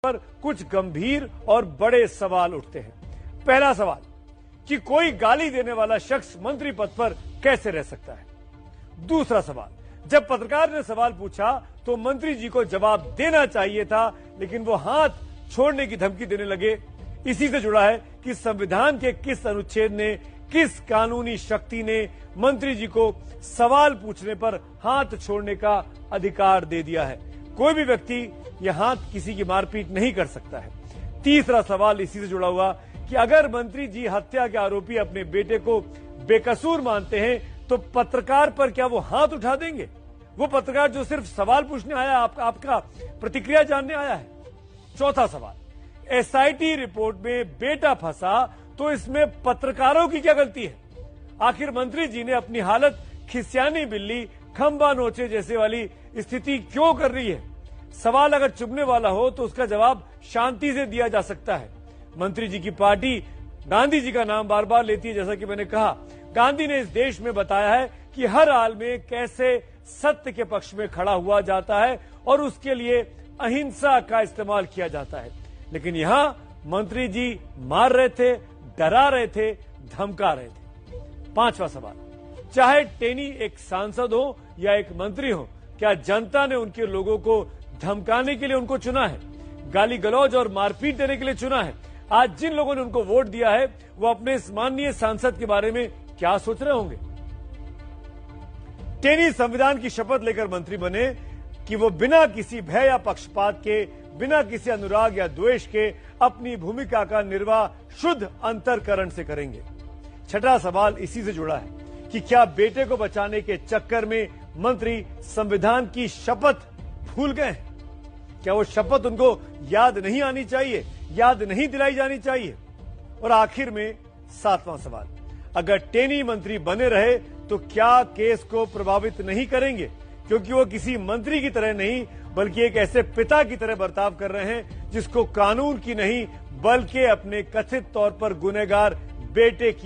पर कुछ गंभीर और बड़े सवाल उठते हैं। पहला सवाल कि कोई गाली देने वाला शख्स मंत्री पद पर कैसे रह सकता है। दूसरा सवाल, जब पत्रकार ने सवाल पूछा तो मंत्री जी को जवाब देना चाहिए था, लेकिन वो हाथ छोड़ने की धमकी देने लगे। इसी से जुड़ा है कि संविधान के किस अनुच्छेद ने, किस कानूनी शक्ति ने मंत्री जी को सवाल पूछने पर हाथ छोड़ने का अधिकार दे दिया है। कोई भी व्यक्ति यह हाथ किसी की मारपीट नहीं कर सकता है। तीसरा सवाल इसी से जुड़ा हुआ कि अगर मंत्री जी हत्या के आरोपी अपने बेटे को बेकसूर मानते हैं तो पत्रकार पर क्या वो हाथ उठा देंगे? वो पत्रकार जो सिर्फ सवाल पूछने आया, आपका प्रतिक्रिया जानने आया है। चौथा सवाल, एसआईटी रिपोर्ट में बेटा फंसा तो इसमें पत्रकारों की क्या गलती है? आखिर मंत्री जी ने अपनी हालत खिसियानी बिल्ली खंबा नोचे जैसे वाली स्थिति क्यों कर रही है? सवाल अगर चुभने वाला हो तो उसका जवाब शांति से दिया जा सकता है। मंत्री जी की पार्टी गांधी जी का नाम बार बार लेती है। जैसा कि मैंने कहा, गांधी ने इस देश में बताया है कि हर हाल में कैसे सत्य के पक्ष में खड़ा हुआ जाता है और उसके लिए अहिंसा का इस्तेमाल किया जाता है। लेकिन यहां मंत्री जी मार रहे थे, डरा रहे थे, धमका रहे थे। पांचवा सवाल, चाहे टेनी एक सांसद हो या एक मंत्री हो, क्या जनता ने उनके लोगों को धमकाने के लिए उनको चुना है, गाली गलौज और मारपीट देने के लिए चुना है? आज जिन लोगों ने उनको वोट दिया है वो अपने इस माननीय सांसद के बारे में क्या सोच रहे होंगे? टेनी संविधान की शपथ लेकर मंत्री बने कि वो बिना किसी भय या पक्षपात के, बिना किसी अनुराग या द्वेष के अपनी भूमिका का निर्वाह शुद्ध अंतरकरण से करेंगे। छठा सवाल इसी से जुड़ा है कि क्या बेटे को बचाने के चक्कर में मंत्री संविधान की शपथ भूल गए? क्या वो शपथ उनको याद नहीं आनी चाहिए, याद नहीं दिलाई जानी चाहिए? और आखिर में सातवां सवाल, अगर टेनी मंत्री बने रहे तो क्या केस को प्रभावित नहीं करेंगे, क्योंकि वो किसी मंत्री की तरह नहीं बल्कि एक ऐसे पिता की तरह बर्ताव कर रहे हैं जिसको कानून की नहीं बल्कि अपने कथित तौर पर गुनहगार बेटे की